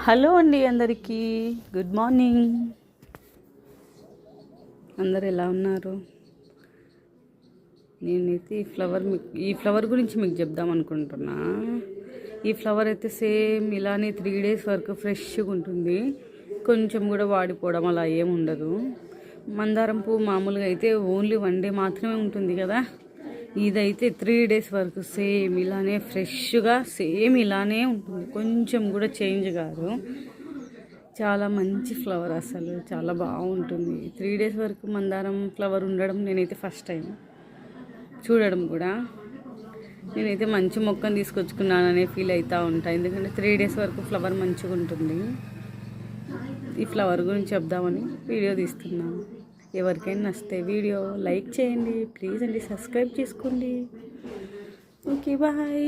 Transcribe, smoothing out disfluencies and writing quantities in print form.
Hello అండి అందరికీ good morning. అందరు ఎలా ఉన్నారు? నేనైతే ఈ ఫ్లవర్ గురించి మీకు చెప్దాం అనుకుంటున్నా. ఈ ఫ్లవర్ అయితే సేమ్ ఇలానే 3 days వరకు ఫ్రెష్గా ఉంటుంది. కొంచెం కూడా వాడిపోవడం అలా ఏమి ఉండదు. మందారం పువ్వు మామూలుగా అయితే ఓన్లీ 1 day మాత్రమే ఉంటుంది కదా. ఇదైతే 3 days వరకు సేమ్ ఇలానే ఫ్రెష్గా సేమ్ ఇలానే ఉంటుంది. కొంచెం కూడా చేంజ్ కాదు. చాలా మంచి ఫ్లవర్, అసలు చాలా బాగుంటుంది. 3 days వరకు మందారం ఫ్లవర్ ఉండడం నేనైతే ఫస్ట్ టైం చూడడం కూడా. నేనైతే మంచి మొక్కను తీసుకొచ్చుకున్నాననే ఫీల్ అవుతూ ఉంటాను, ఎందుకంటే 3 days వరకు ఫ్లవర్ మంచిగా ఉంటుంది. ఈ ఫ్లవర్ గురించి చెప్దామని వీడియో తీస్తున్నాను. ఎవరికైనా నచ్చితే వీడియో లైక్ చేయండి ప్లీజ్ అండి, సబ్స్క్రైబ్ చేసుకోండి. Okay bye.